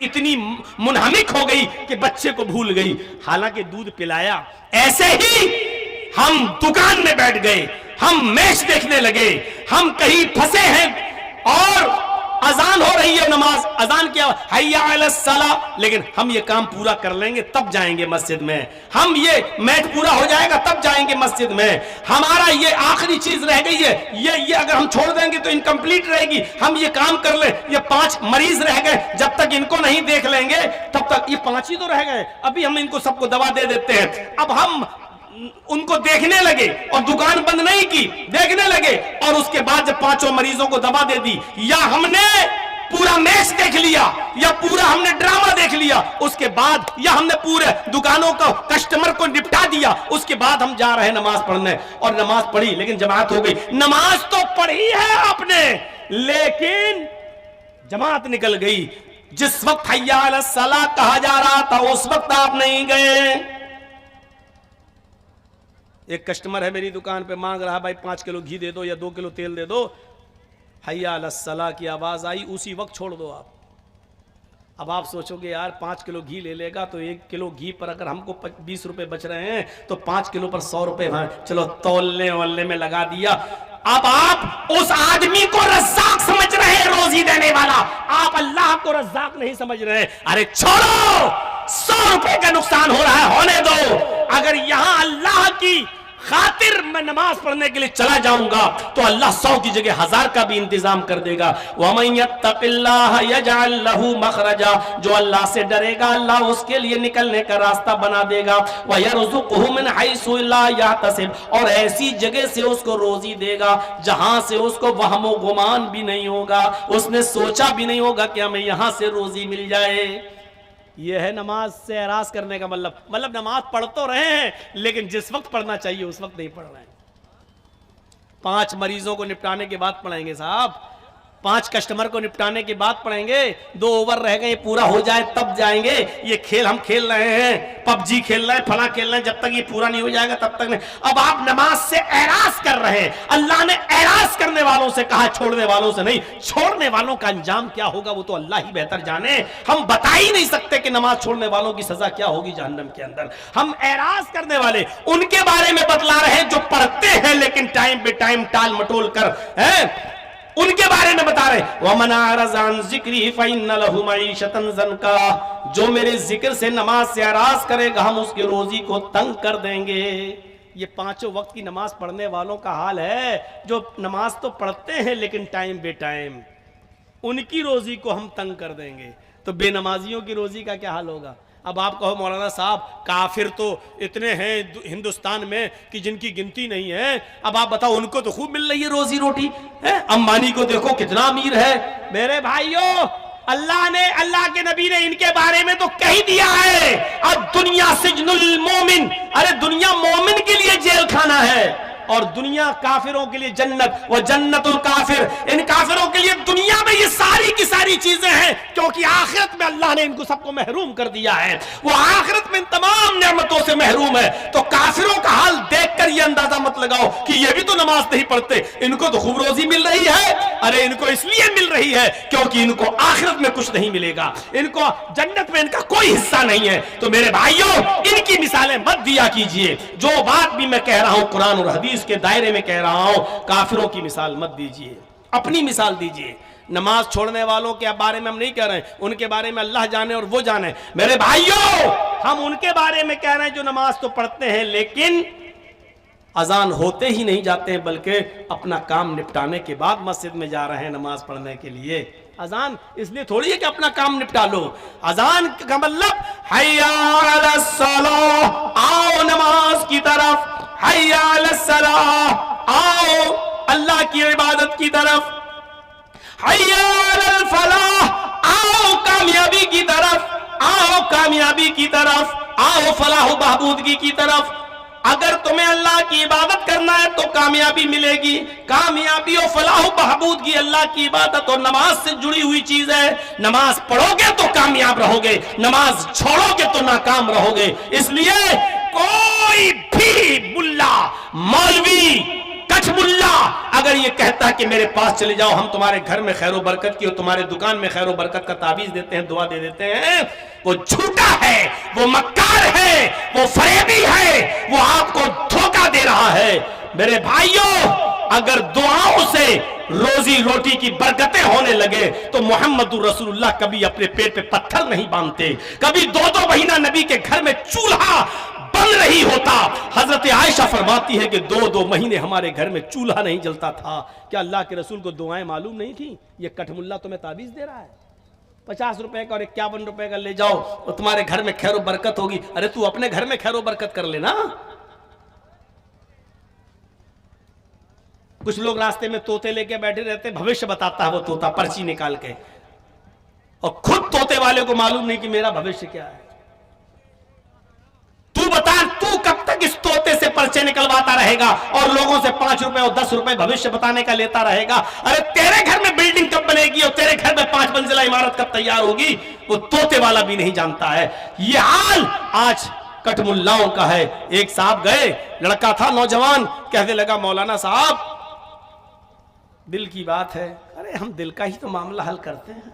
इतनी मुनहमिक हो गई कि बच्चे को भूल गई, हालांकि दूध पिलाया। ऐसे ही हम दुकान में बैठ गए, हम मैच देखने लगे, हम कहीं फंसे हैं और अजान हो रही है, नमाज अजान किया हैया अलस सला, लेकिन हम ये काम पूरा कर लेंगे तब जाएंगे मस्जिद में, हम ये मैच पूरा हो जाएगा तब जाएंगे मस्जिद में, हमारा ये आखिरी चीज रह गई है, ये अगर हम छोड़ देंगे तो इनकम्प्लीट रहेगी, हम ये काम कर ले, ये 5 मरीज रह गए, जब तक इनको नहीं देख लेंगे तब तक, ये 5 ही तो रह गए, अभी हम इनको सबको दवा दे देते हैं। अब हम उनको देखने लगे और दुकान बंद नहीं की, देखने लगे और उसके बाद जब 5 मरीजों को दवा दे दी, या हमने पूरा मैच देख लिया या पूरा हमने ड्रामा देख लिया, उसके बाद या हमने पूरे दुकानों को कस्टमर को निपटा दिया, उसके बाद हम जा रहे हैं नमाज पढ़ने, और नमाज पढ़ी लेकिन जमात हो गई। नमाज तो पढ़ी है आपने लेकिन जमात निकल गई। जिस वक्त हैया अलस सलाह कहा जा रहा था उस वक्त आप नहीं गए। एक कस्टमर है मेरी दुकान पे, मांग रहा भाई 5 किलो घी दे दो या 2 किलो तेल दे दो, हैया अलस सलाह की आवाज आई, उसी वक्त छोड़ दो आप। अब आप सोचोगे यार 5 किलो घी ले लेगा तो 1 किलो घी पर अगर हमको 20 रुपए बच रहे हैं तो 5 किलो पर 100 रुपए, चलो तौलने वलने में लगा दिया। अब आप उस आदमी को रज़्ज़ाक समझ रहे हैं, रोजी देने वाला, आप अल्लाह को रज़्ज़ाक नहीं समझ रहे हैं। अरे छोड़ो, 100 रुपए का नुकसान हो रहा है, होने दो। अगर यहां अल्लाह की खातिर मैं नमाज पढ़ने के लिए चला जाऊंगा तो अल्लाह 100 की जगह 1000 का भी इंतजाम कर देगा। वमन यत्तक़िल्लाह यजअल लहू मखरजा, जो अल्लाह से डरेगा अल्लाह उसके लिए निकलने का रास्ता बना देगा। वयरज़ुक़हु मिन हैसु ला यहतसिब, और ऐसी जगह से उसको रोजी देगा जहां से उसको वहम व गुमान भी नहीं होगा, उसने सोचा भी नहीं होगा कि हमें यहां से रोजी मिल जाए। यह है नमाज से एराज करने का मतलब नमाज पढ़ तो रहे हैं लेकिन जिस वक्त पढ़ना चाहिए उस वक्त नहीं पढ़ रहे हैं। 5 मरीजों को निपटाने के बाद पढ़ेंगे साहब, 5 कस्टमर को निपटाने के बाद पढ़ेंगे, 2 ओवर रह गए पूरा हो जाए तब जाएंगे। ये खेल हम खेल रहे हैं, पबजी खेल रहे हैं, फला खेल रहे हैं, जब तक ये पूरा नहीं हो जाएगा तब तक नहीं। अब आप नमाज से एराज कर रहे हैं। अल्लाह ने एराज करने वालों से कहा, छोड़ने वालों से नहीं। छोड़ने वालों का अंजाम क्या होगा वो तो अल्लाह ही बेहतर जाने, हम बता ही नहीं सकते कि नमाज छोड़ने वालों की सजा क्या होगी जहन्नम के अंदर। हम एराज करने वाले उनके बारे में बतला रहे हैं जो पढ़ते हैं लेकिन टाइम पे टाइम टाल मटोल कर है, उनके बारे में बता रहे। वमन अरज़ अन ज़िक्री फ़इन्न लहू मईशतन ज़नका, जो मेरे जिक्र से नमाज से एराज करेगा हम उसकी रोजी को तंग कर देंगे। ये 5 वक्त की नमाज पढ़ने वालों का हाल है, जो नमाज तो पढ़ते हैं लेकिन टाइम बे टाइम, उनकी रोजी को हम तंग कर देंगे। तो बेनमाजियों की रोजी का क्या हाल होगा? अब आप कहो मौलाना साहब काफिर तो इतने हैं हिंदुस्तान में कि जिनकी गिनती नहीं है, अब आप बताओ उनको तो खूब मिल रही है रोजी रोटी है। अंबानी को देखो कितना अमीर है। मेरे भाइयों, अल्लाह ने, अल्लाह के नबी ने इनके बारे में तो कह दिया है, अब दुनिया सिजनुल मोमिन, अरे दुनिया मोमिन के लिए जेल खाना है और दुनिया काफिरों के लिए जन्नत, व जन्नतुल काफिर, इन काफिरों के लिए दुनिया में ये सारी की सारी चीजें हैं, क्योंकि आखिरत में अल्लाह ने इनको सबको महरूम कर दिया है। वो आखिरत में इन तमाम नेमतों से महरूम है। तो काफिरों का हाल देखकर ये अंदाजा मत लगाओ कि ये भी तो नमाज नहीं पढ़ते, इनको तो खूब रोजी मिल रही है। अरे इनको इसलिए मिल रही है क्योंकि इनको आखिरत में कुछ नहीं मिलेगा, इनको जन्नत में इनका कोई हिस्सा नहीं है। तो मेरे भाइयों, इनकी मिसालें मत दिया कीजिए। जो बात भी मैं कह रहा हूं कुरान और हदीस के दायरे में कह रहा हूं, काफिरों की मिसाल मत दीजिए, अपनी मिसाल दीजिए। नमाज छोड़ने वालों के बारे में हम नहीं कह रहे हैं, उनके बारे में अल्लाह जाने और वो जाने। मेरे भाइयों, हम उनके बारे में कह रहे हैं जो नमाज तो पढ़ते हैं लेकिन अजान होते ही नहीं जाते हैं, बल्कि अपना काम निपटाने के बाद मस्जिद में जा रहे हैं नमाज पढ़ने के लिए। अजान इसलिए थोड़ी है कि अपना काम निपटा लो। अजान का मतलब हैया अलस सलाह, आओ नमाज की तरफ, हैया अलस सलाह, आओ अल्लाह की इबादत की तरफ, हैया अलल फलाह, आओ कामयाबी की तरफ, आओ कामयाबी की तरफ, आओ फलाह बहबूदगी की तरफ। अगर तुम्हें अल्लाह की इबादत करना है तो कामयाबी मिलेगी। कामयाबी और फलाह बहबूदगी अल्लाह की इबादत और नमाज से जुड़ी हुई चीज है। नमाज पढ़ोगे तो कामयाब रहोगे, नमाज छोड़ोगे तो नाकाम रहोगे। इसलिए कोई भी मुल्ला, मौलवी, कछ मुल्ला اگر یہ کہتا کہ میرے پاس چلے جاؤ، ہم تمہارے گھر میں خیر و برکت کی اور تمہارے دکان میں خیر و برکت کا تعویذ دیتے ہیں، دعا دے دیتے ہیں، وہ جھوٹا ہے، وہ مکار ہے، وہ فریبی ہے، وہ آپ کو دھوکہ دے رہا ہے۔ میرے بھائیوں، اگر دعاؤں سے روزی روٹی کی برکتیں ہونے لگے تو محمد رسول اللہ کبھی اپنے پیٹ پہ پتھر نہیں باندھتے، کبھی 2 مہینہ نبی کے گھر میں چولہا بن رہی ہوتا۔ حضرت عائشہ فرماتی ہے کہ 2 مہینے ہمارے گھر میں چولہا نہیں جلتا تھا۔ کیا اللہ کے رسول کو دعائیں معلوم نہیں تھیں؟ یہ کٹھ ملا تمہیں تعویذ دے رہا ہے، 50 روپے کا اور 51 روپے کا لے جاؤ اور تمہارے گھر میں خیر و برکت ہوگی۔ ارے تو اپنے گھر میں خیر و برکت کر لینا۔ کچھ لوگ راستے میں طوطے لے کے بیٹھے رہتے، بھوشیہ بتاتا ہے وہ طوطا پرچی نکال کے، اور خود طوطے والے کو معلوم نہیں کہ میرا بھوشیہ کیا ہے۔ تو بتا، تو کب تک اس طوطے سے پرچے نکلواتا رہے گا اور لوگوں سے 5 روپے اور 10 روپے بھوشیہ بتانے کا لیتا رہے گا؟ ارے تیرے گھر میں بلڈنگ کب بنے گی اور تیرے گھر میں 5 منزلہ عمارت کب تیار ہوگی، وہ طوطے والا بھی نہیں جانتا ہے۔ یہ حال آج کٹ ملاؤں کا ہے۔ ایک صاحب گئے، لڑکا تھا نوجوان، کہنے لگا مولانا صاحب دل کی بات ہے۔ ارے ہم دل کا ہی تو معاملہ حل کرتے ہیں۔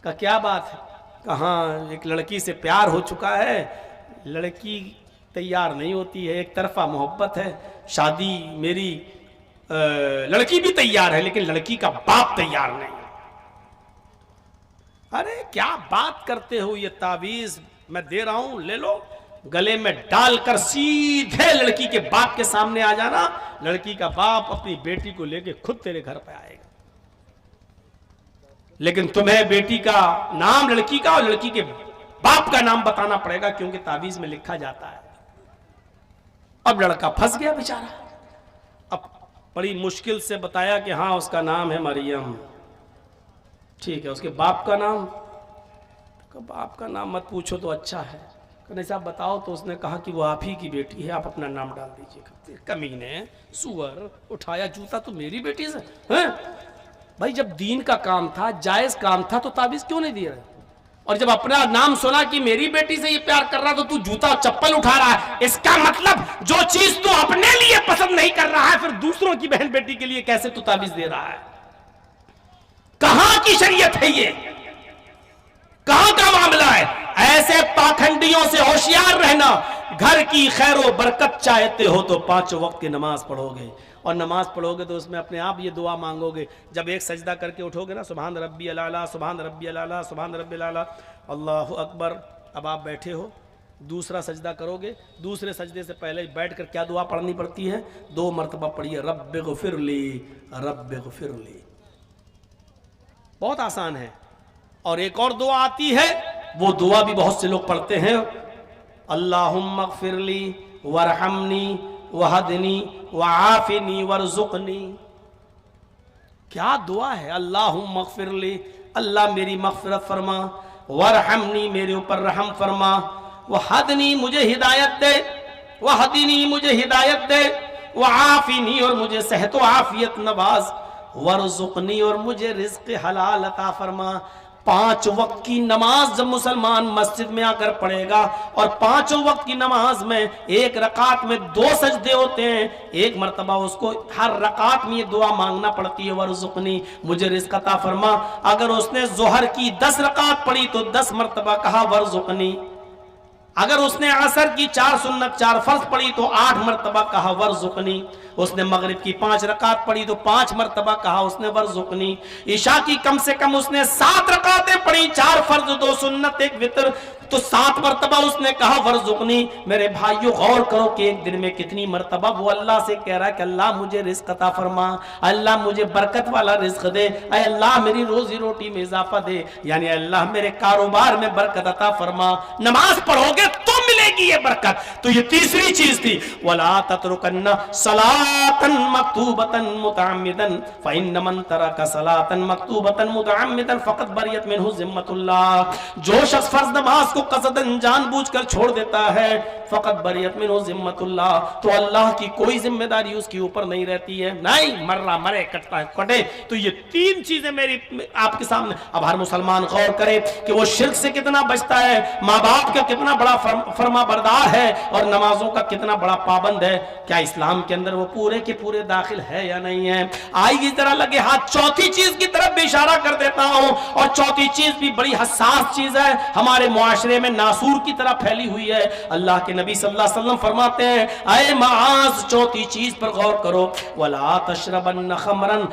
کہ کیا بات ہے؟ کہاں ایک لڑکی سے پیار ہو چکا ہے، لڑکی تیار نہیں ہوتی ہے، ایک طرفہ محبت ہے، شادی میری لڑکی بھی تیار ہے لیکن لڑکی کا باپ تیار نہیں۔ ارے کیا بات کرتے ہو، یہ تعویذ میں دے رہا ہوں، لے لو، گلے میں ڈال کر سیدھے لڑکی کے باپ کے سامنے آ جانا، لڑکی کا باپ اپنی بیٹی کو لے کے خود تیرے گھر پہ آئے گا۔ لیکن تمہیں بیٹی کا نام لڑکی کا اور لڑکی کے باپ کا نام بتانا پڑے گا کیونکہ تعویذ میں لکھا جاتا ہے۔ اب لڑکا پھنس گیا بیچارہ، اب بڑی مشکل سے بتایا کہ ہاں اس کا نام ہے مریم۔ ٹھیک ہے، اس کے باپ کا نام؟ باپ کا نام مت پوچھو تو اچھا ہے۔ نہیں صاحب بتاؤ، تو اس نے کہا کہ وہ آپ ہی کی بیٹی ہے، آپ اپنا نام ڈال دیجیے۔ کمینے، سور، اٹھایا جوتا تو میری بیٹی سے؟ بھائی جب دین کا کام تھا، جائز کام تھا، تو تعویذ کیوں نہیں دیا؟ اور جب اپنا نام سنا کہ میری بیٹی سے یہ پیار کر رہا تو جوتا اور چپل اٹھا رہا ہے۔ اس کا مطلب جو چیز تو اپنے لیے پسند نہیں کر رہا ہے، پھر دوسروں کی بہن بیٹی کے لیے کیسے تو تعویذ دے رہا ہے؟ کہاں کی شریعت ہے یہ؟ کہاں کا معاملہ ہے؟ ایسے پاکھنڈیوں سے ہوشیار رہنا۔ گھر کی خیر و برکت چاہتے ہو تو 5 وقت کی نماز پڑھو گے، اور نماز پڑھو گے تو اس میں اپنے آپ یہ دعا مانگو گے۔ جب ایک سجدہ کر کے اٹھو گے نا، سبحان ربی الاعلیٰ، سبحان ربی الاعلیٰ، سبحان ربی الاعلیٰ، اللہ اکبر، اب آپ بیٹھے ہو، دوسرا سجدہ کرو گے، دوسرے سجدے سے پہلے بیٹھ کر کیا دعا پڑھنی پڑتی ہے؟ 2 مرتبہ پڑھیے، رب اغفر لی، رب اغفر لی۔ بہت آسان ہے۔ اور ایک اور دعا آتی ہے، وہ دعا بھی بہت سے لوگ پڑھتے ہیں، اللہم اغفر لی ورحمنی وہدنی وعافنی ورزقنی۔ کیا دعا ہے؟ اللہم اغفر لی، اللہ میری مغفرت فرما، ورحمنی میرے اوپر رحم فرما، وہدنی مجھے ہدایت دے، وہدنی مجھے ہدایت دے، وعافنی اور مجھے صحت و عافیت نواز، ورزقنی اور مجھے رزق حلال عطا فرما۔ 5 وقت کی نماز جب مسلمان مسجد میں آ کر پڑھے گا، اور 5 وقت کی نماز میں ایک رکعت میں 2 سجدے ہوتے ہیں، ایک مرتبہ اس کو ہر رکعت میں یہ دعا مانگنا پڑتی ہے، ورزقنی مجھے رزق عطا فرما۔ اگر اس نے ظہر کی 10 رکعت پڑھی تو 10 مرتبہ کہا ورزقنی۔ اگر اس نے عصر کی 4 سنت 4 فرض پڑھی تو 8 مرتبہ کہا ورزقنی۔ اس نے مغرب کی 5 رکعت پڑھی تو 5 مرتبہ کہا اس نے ورزقنی۔ عشاء کی کم سے کم اس نے 7 رکعتیں پڑھی، 4 فرض 2 سنت 1 وتر، تو 7 مرتبہ اس نے کہا ورزقنی۔ میرے بھائیو غور کرو کہ ایک دن میں کتنی مرتبہ وہ اللہ سے کہہ رہا ہے کہ اللہ مجھے رزق عطا فرما، اللہ مجھے برکت والا رزق دے، اے اللہ میری روزی روٹی میں اضافہ دے، یعنی اللہ میرے کاروبار میں برکت عطا فرما۔ نماز پڑھو گے تو ملے گی یہ برکت۔ تو یہ تیسری چیز تھی، وَلَا تَتْرُكَنَّ صَلَاةً مَكْتُوبَةً مُتَعَمِّدًا فَإِنَّ مَن تَرَكَ صَلَاةً مَكْتُوبَةً مُتَعَمِّدًا فَقَدْ بَرِئَتْ مِنْهُ ذِمَّةُ اللَّهِ۔ جو شخص فرض نماز کو قصداً جان بوجھ کر چھوڑ دیتا ہے، فقط بریت منہ ذمت اللہ، تو اللہ کی کوئی ذمہ داری اس کے اوپر نہیں رہتی ہے، نہیں مر رہا مرے، کٹتا ہے کٹے۔ تو یہ 3 چیزیں میری آپ کے سامنے۔ اب ہر مسلمان غور کرے کہ وہ شرک سے کتنا بچتا ہے، ماں باپ کا کتنا بڑا فرما فرما बरदार है और नमाजों का कितना बड़ा पाबंद है, क्या इस्लाम के अंदर वो पूरे के पूरे दाखिल है या नहीं है। आइए जरा लगे हाथ चौथी चीज की तरफ भी इशारा कर देता हूं, और चौथी चीज भी बड़ी हसास चीज है, हमारे मुआशरे में नासूर की तरह फैली हुई है। अल्लाह के नबी सल्लल्लाहु अलैहि वसल्लम फरमाते हैं, ऐ माज चौथी चीज पर गौर करो, वला तशरबन खमरन,